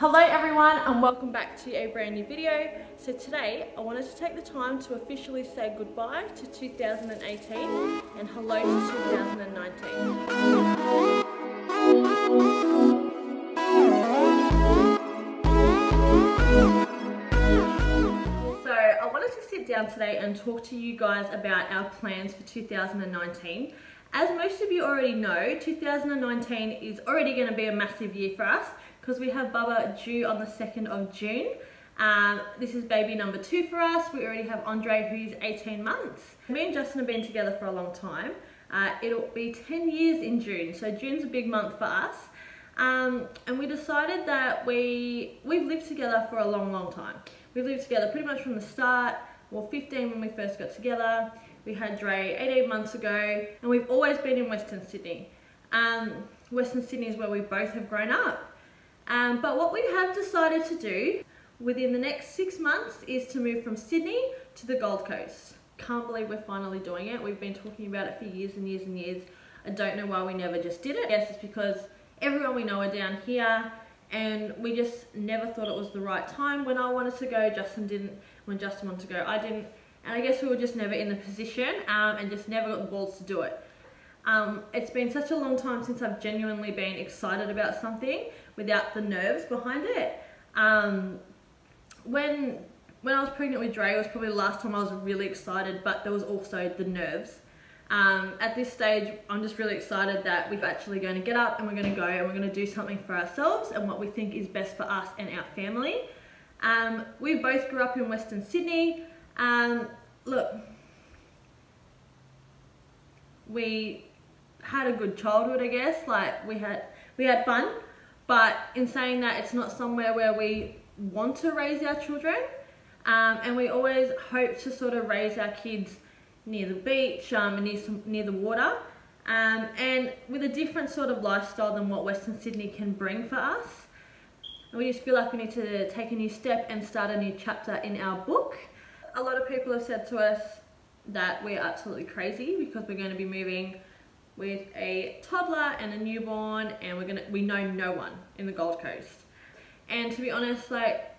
Hello everyone and welcome back to a brand new video. So today I wanted to take the time to officially say goodbye to 2018 and hello to 2019. So I wanted to sit down today and talk to you guys about our plans for 2019. As most of you already know, 2019 is already going to be a massive year for us, because we have Bubba due on the 2nd of June. This is baby number 2 for us. We already have Andre, who's 18 months. Me and Justin have been together for a long time. It'll be 10 years in June, so June's a big month for us. And we decided that we've lived together for a long time. We've lived together pretty much from the start. We were 15 when we first got together. We had Dre 18 months ago, and we've always been in Western Sydney. Western Sydney is where we both have grown up. But what we have decided to do within the next 6 months is to move from Sydney to the Gold Coast. Can't believe we're finally doing it. We've been talking about it for years and years and years. I don't know why we never just did it. I guess it's because everyone we know are down here and we just never thought it was the right time. When I wanted to go, Justin didn't. When Justin wanted to go, I didn't. And I guess we were just never in the position and just never got the balls to do it. It's been such a long time since I've genuinely been excited about something without the nerves behind it. When I was pregnant with Dre, it was probably the last time I was really excited, but there was also the nerves. At this stage, I'm just really excited that we're actually going to get up and we're going to go and we're going to do something for ourselves and what we think is best for us and our family. We both grew up in Western Sydney. Look, we had a good childhood, I guess. Like we had fun, but in saying that, it's not somewhere where we want to raise our children, and we always hope to sort of raise our kids near the beach, near the water, and with a different sort of lifestyle than what Western Sydney can bring for us. And we just feel like we need to take a new step and start a new chapter in our book. A lot of people have said to us that we're absolutely crazy because we're going to be moving with a toddler and a newborn, and we know no one in the Gold Coast. And to be honest, like,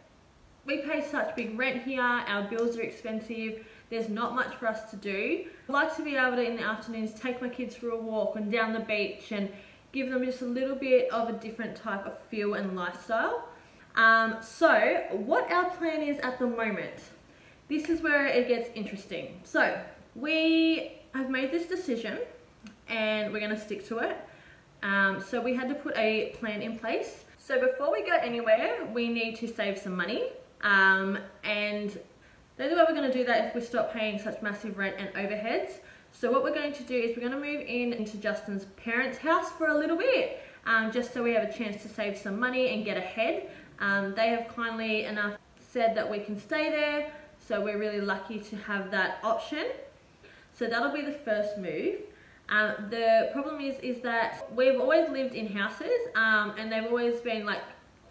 we pay such big rent here, our bills are expensive, there's not much for us to do. I like to be able to, in the afternoons, take my kids for a walk and down the beach and give them just a little bit of a different type of feel and lifestyle. So what our plan is at the moment, this is where it gets interesting. So we have made this decision and we're going to stick to it. So we had to put a plan in place. So before we go anywhere, we need to save some money. And the only way we're going to do that is if we stop paying such massive rent and overheads. So what we're going to do is we're going to move into Justin's parents' house for a little bit, just so we have a chance to save some money and get ahead. They have kindly enough said that we can stay there, so we're really lucky to have that option. So that'll be the first move. The problem is that we've always lived in houses, and they've always been like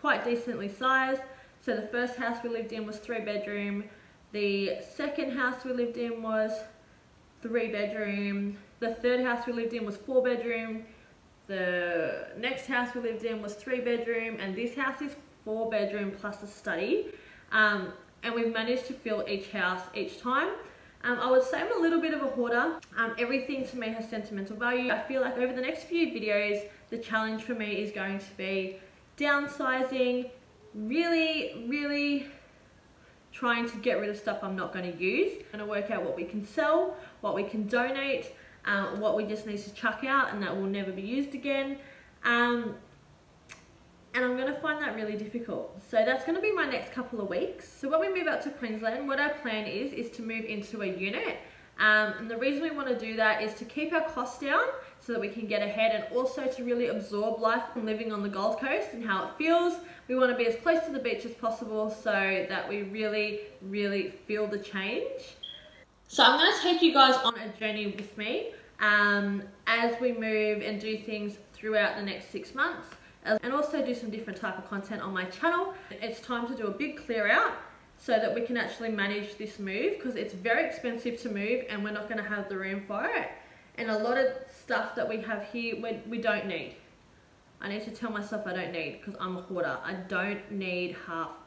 quite decently sized. So the first house we lived in was 3-bedroom. The second house we lived in was 3-bedroom. The third house we lived in was 4-bedroom. The next house we lived in was 3-bedroom, and this house is 4-bedroom plus a study. And we've managed to fill each house each time. I would say I'm a little bit of a hoarder. Everything to me has sentimental value. I feel like over the next few videos, the challenge for me is going to be downsizing, really trying to get rid of stuff I'm not going to use. I'm going to work out what we can sell, what we can donate, what we just need to chuck out and that will never be used again. And I'm going to find that really difficult. So that's going to be my next couple of weeks. So when we move out to Queensland, what our plan is to move into a unit. And the reason we want to do that is to keep our costs down so that we can get ahead, and also to really absorb life from living on the Gold Coast and how it feels. We want to be as close to the beach as possible so that we really feel the change. So I'm going to take you guys on a journey with me as we move and do things throughout the next 6 months. And also do some different type of content on my channel. It's time to do a big clear out so that we can actually manage this move, because it's very expensive to move and we're not going to have the room for it. And a lot of stuff that we have here we don't need. I need to tell myself I don't need, because I'm a hoarder. I don't need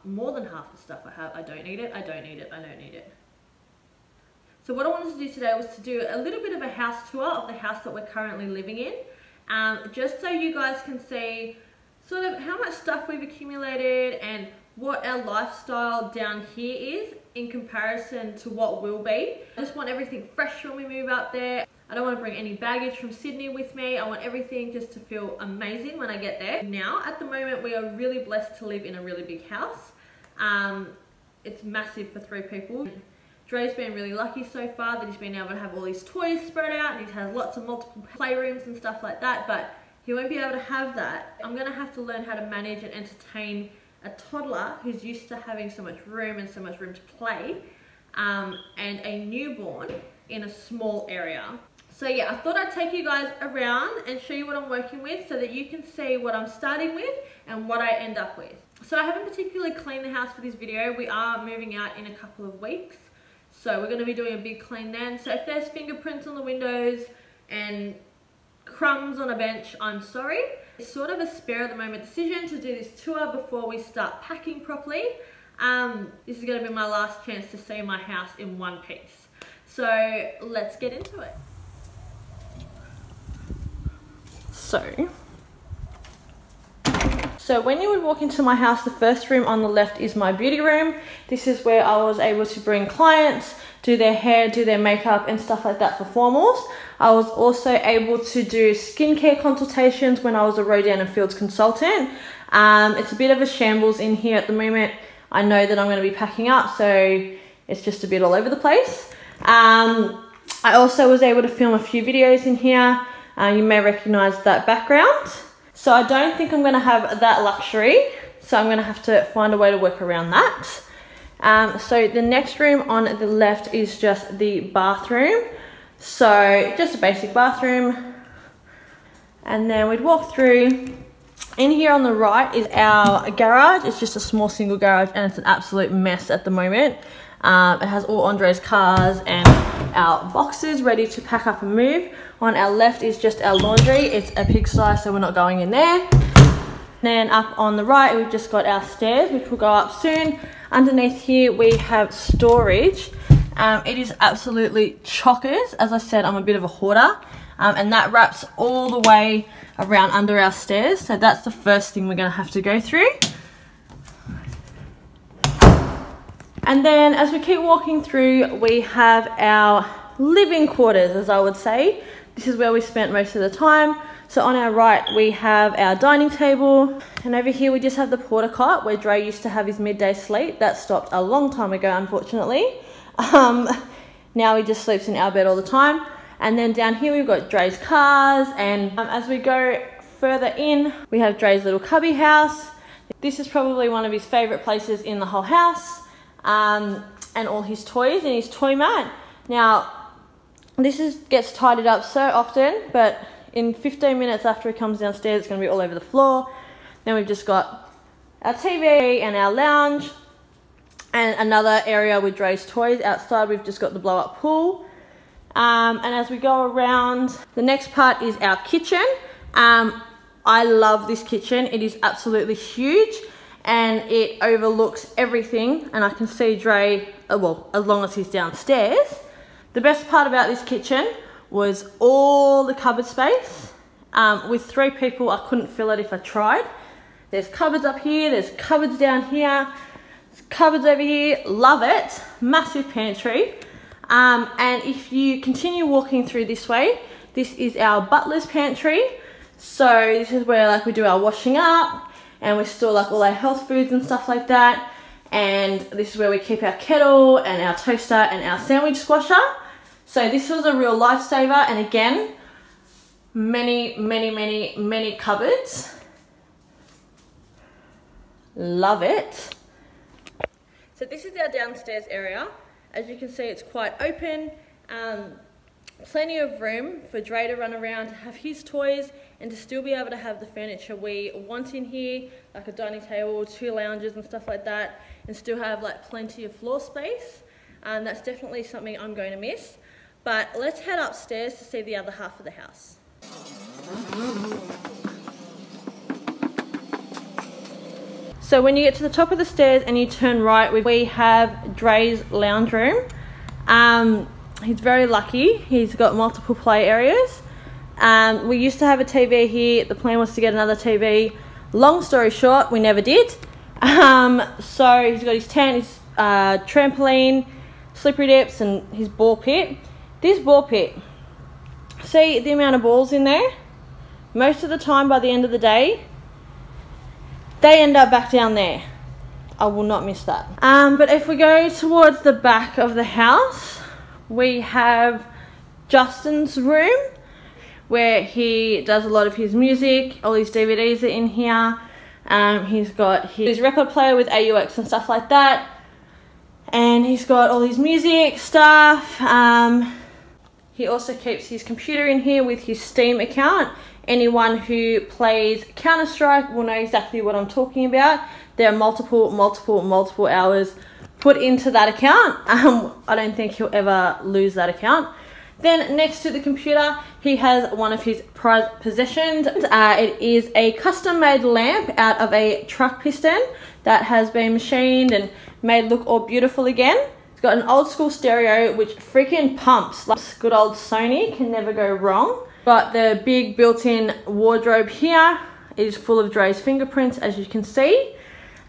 more than half the stuff I have. I don't need it, I don't need it, I don't need it. So what I wanted to do today was to do a little bit of a house tour of the house that we're currently living in. Just so you guys can see sort of how much stuff we've accumulated and what our lifestyle down here is in comparison to what will be. I just want everything fresh when we move up there. I don't want to bring any baggage from Sydney with me. I want everything just to feel amazing when I get there. Now, at the moment, we are really blessed to live in a really big house. It's massive for 3 people. Dre's been really lucky so far that he's been able to have all these toys spread out, and he has lots of multiple playrooms and stuff like that, but he won't be able to have that. I'm gonna have to learn how to manage and entertain a toddler who's used to having so much room and so much room to play, and a newborn in a small area. So yeah, I thought I'd take you guys around and show you what I'm working with so that you can see what I'm starting with and what I end up with. So I haven't particularly cleaned the house for this video. We are moving out in a couple of weeks. So we're going to be doing a big clean then. So if there's fingerprints on the windows and crumbs on a bench, I'm sorry. It's sort of a spare at the moment decision to do this tour before we start packing properly. This is going to be my last chance to see my house in one piece. So let's get into it. So when you would walk into my house, the first room on the left is my beauty room. This is where I was able to bring clients, do their hair, do their makeup and stuff like that for formals. I was also able to do skincare consultations when I was a Rodan and Fields consultant. It's a bit of a shambles in here at the moment. I know that I'm going to be packing up, so it's just a bit all over the place. I also was able to film a few videos in here. You may recognize that background. So I don't think I'm going to have that luxury. So I'm going to have to find a way to work around that. So the next room on the left is just the bathroom. So just a basic bathroom. And then we'd walk through. In here on the right is our garage. It's just a small single garage and it's an absolute mess at the moment. It has all Andre's cars and our boxes ready to pack up and move. On our left is just our laundry. It's a pigsty, so we're not going in there. Then up on the right, we've just got our stairs, which will go up soon. Underneath here, we have storage. It is absolutely chockers. As I said, I'm a bit of a hoarder. And that wraps all the way around under our stairs. So that's the first thing we're gonna have to go through. And then as we keep walking through, we have our living quarters, as I would say. This is where we spent most of the time. So on our right, we have our dining table. And over here, we just have the porta cot where Dre used to have his midday sleep. That stopped a long time ago, unfortunately. Now he just sleeps in our bed all the time. And then down here, we've got Dre's cars. And as we go further in, we have Dre's little cubby house. This is probably one of his favorite places in the whole house. And all his toys and his toy mat. Now, this gets tidied up so often, but in 15 minutes after he comes downstairs, it's going to be all over the floor. Then we've just got our TV and our lounge and another area with Dre's toys. Outside, we've just got the blow-up pool. And as we go around, the next part is our kitchen. I love this kitchen. It is absolutely huge and it overlooks everything, and I can see Dre, well, as long as he's downstairs. The best part about this kitchen was all the cupboard space. With 3 people, I couldn't fill it if I tried. There's cupboards up here, there's cupboards down here, there's cupboards over here. Love it. Massive pantry. And if you continue walking through this way, this is our butler's pantry. So this is where we do our washing up, and we store all our health foods and stuff like that. And this is where we keep our kettle and our toaster and our sandwich squasher. So this was a real lifesaver. And again, many cupboards. Love it. So this is our downstairs area. As you can see, it's quite open. Plenty of room for Dre to run around, to have his toys, and to still be able to have the furniture we want in here, like a dining table, 2 lounges and stuff like that, and still have plenty of floor space. That's definitely something I'm going to miss. But let's head upstairs to see the other half of the house. So when you get to the top of the stairs and you turn right, we have Dre's lounge room. He's very lucky. He's got multiple play areas. We used to have a TV here. The plan was to get another TV. Long story short, we never did. So he's got his tent, his trampoline, slippery dips, and his ball pit. This ball pit, see the amount of balls in there? Most of the time, by the end of the day, they end up back down there. I will not miss that. But if we go towards the back of the house, we have Justin's room where he does a lot of his music. All his DVDs are in here. He's got his record player with AUX and stuff like that. And he's got all his music stuff. He also keeps his computer in here with his Steam account. Anyone who plays Counter-Strike will know exactly what I'm talking about. There are multiple hours put into that account. I don't think he'll ever lose that account. Then next to the computer, he has one of his prized possessions. It is a custom-made lamp out of a truck piston that has been machined and made look all beautiful again. It's got an old school stereo which freaking pumps. Like good old Sony, can never go wrong. Got the big built-in wardrobe here. It is full of Dre's fingerprints, as you can see.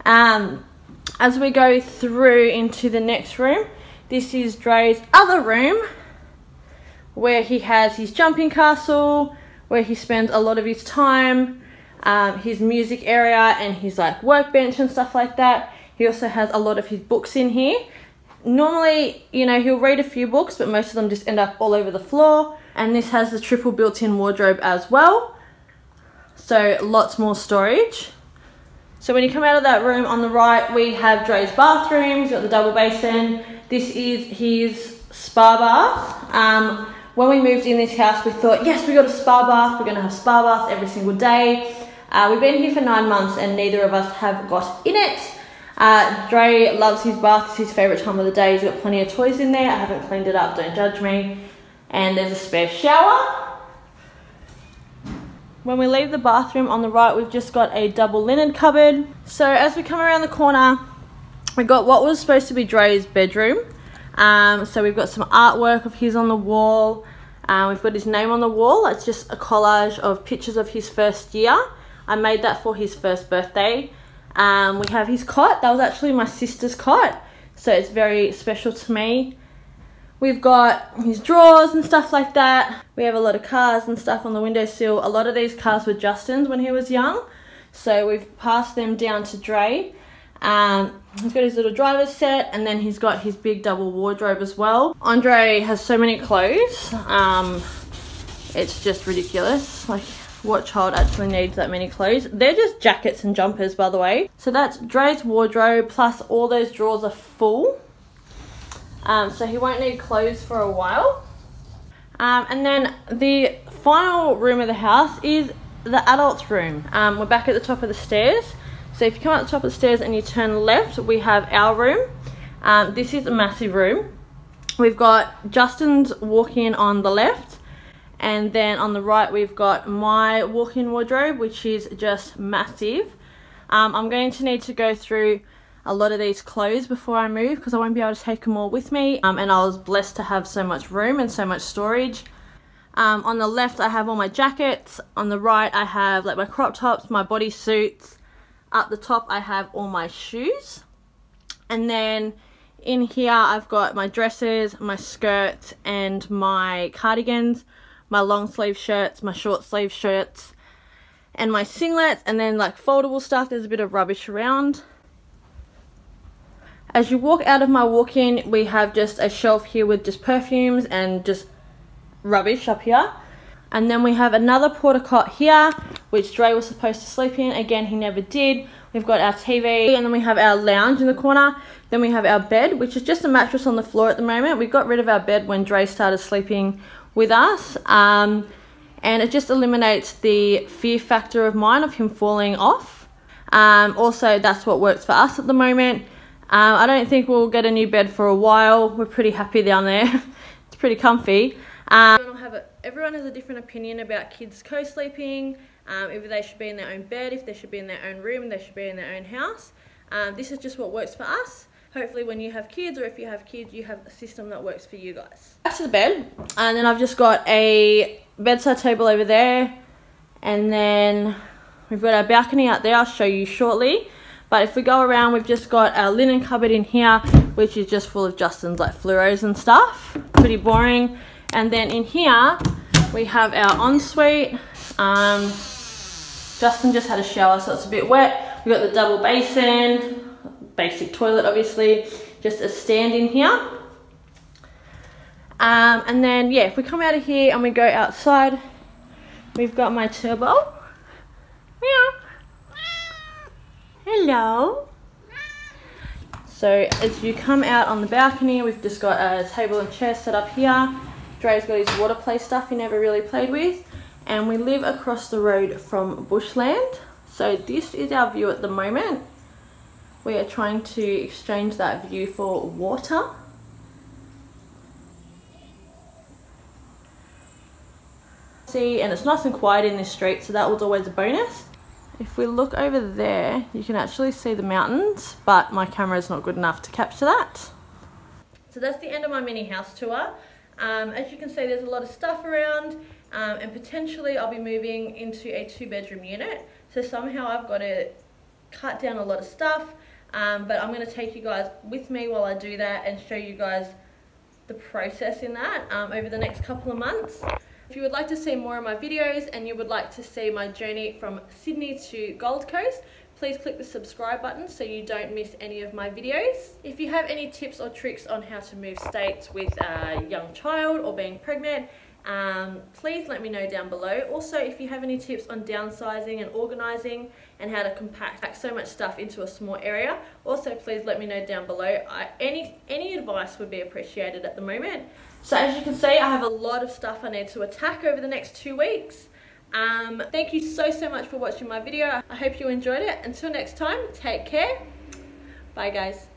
As we go through into the next room, this is Dre's other room where he has his jumping castle, where he spends a lot of his time, his music area and his like workbench and stuff like that. He also has a lot of his books in here. Normally, you know, he'll read a few books, but most of them just end up all over the floor. And this has the triple built-in wardrobe as well. So lots more storage. So when you come out of that room on the right, we have Dre's bathroom. He's got the double basin. This is his spa bath. When we moved in this house, we thought, yes, we got a spa bath. We're going to have spa baths every single day. We've been here for 9 months and neither of us have got in it. Dre loves his bath. It's his favourite time of the day. He's got plenty of toys in there. I haven't cleaned it up, don't judge me. And there's a spare shower. When we leave the bathroom on the right, we've just got a double linen cupboard. So as we come around the corner, we got what was supposed to be Dre's bedroom. So we've got some artwork of his on the wall. We've got his name on the wall. It's just a collage of pictures of his first year. I made that for his first birthday. We have his cot. That was actually my sister's cot, so it's very special to me. We've got his drawers and stuff like that. We have a lot of cars and stuff on the windowsill. A lot of these cars were Justin's when he was young, so we've passed them down to Dre. He's got his little driver's set, and then he's got his big double wardrobe as well. Andre has so many clothes. It's just ridiculous. Like, what child actually needs that many clothes? They're just jackets and jumpers, by the way. So that's Dre's wardrobe, plus all those drawers are full. So he won't need clothes for a while. And then the final room of the house is the adults' room. We're back at the top of the stairs. So if you come out the top of the stairs and you turn left, we have our room. This is a massive room. We've got Justin's walk-in on the left. And then on the right, we've got my walk-in wardrobe, which is just massive. I'm going to need to go through a lot of these clothes before I move because I won't be able to take them all with me. And I was blessed to have so much room and so much storage. On the left, I have all my jackets. On the right, I have like my crop tops, my bodysuits. Up the top, I have all my shoes. And then in here, I've got my dresses, my skirts, and my cardigans, my long sleeve shirts, my short sleeve shirts, and my singlets, and then like foldable stuff. There's a bit of rubbish around. As you walk out of my walk-in, we have just a shelf here with just perfumes and just rubbish up here. And then we have another porta cot here, which Dre was supposed to sleep in. Again, he never did. We've got our TV, and then we have our lounge in the corner. Then we have our bed, which is just a mattress on the floor at the moment. We got rid of our bed when Dre started sleeping with us. And it just eliminates the fear factor of mine of him falling off. Also, that's what works for us at the moment. I don't think we'll get a new bed for a while. We're pretty happy down there. It's pretty comfy. Everyone has a different opinion about kids co-sleeping. if they should be in their own bed, if they should be in their own room, they should be in their own house. This is just what works for us. Hopefully when you have kids, or if you have kids, you have a system that works for you guys. Back to the bed, and then I've just got a bedside table over there, and then we've got our balcony out there. I'll show you shortly. But if we go around, we've just got our linen cupboard in here, which is just full of Justin's like fluoros and stuff. Pretty boring. And then in here, we have our ensuite. Justin just had a shower, so it's a bit wet. We've got the double basin, basic toilet obviously, just a stand in here. And then yeah, if we come out of here and we go outside, we've got my turbo. Meow. Hello. So as you come out on the balcony, we've just got a table and chair set up here. Dre's got his water play stuff he never really played with. And we live across the road from bushland. So this is our view at the moment. We are trying to exchange that view for water. See, and it's nice and quiet in this street, so that was always a bonus. If we look over there, you can actually see the mountains, but my camera is not good enough to capture that. So that's the end of my mini house tour. As you can see, there's a lot of stuff around, and potentially I'll be moving into a 2-bedroom unit. So somehow I've got to cut down a lot of stuff. But I'm going to take you guys with me while I do that and show you guys the process in that over the next couple of months. If you would like to see more of my videos and you would like to see my journey from Sydney to Gold Coast, please click the subscribe button so you don't miss any of my videos. If you have any tips or tricks on how to move states with a young child or being pregnant, please let me know down below. Also, if you have any tips on downsizing and organising and how to compact so much stuff into a small area, also please let me know down below. Any advice would be appreciated at the moment. So as you can see, I have a lot of stuff I need to attack over the next 2 weeks. Thank you so much for watching my video. I hope you enjoyed it. Until next time, take care. Bye guys.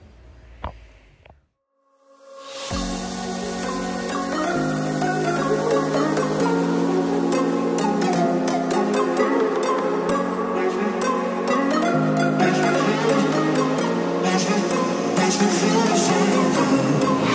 Makes me feel the same.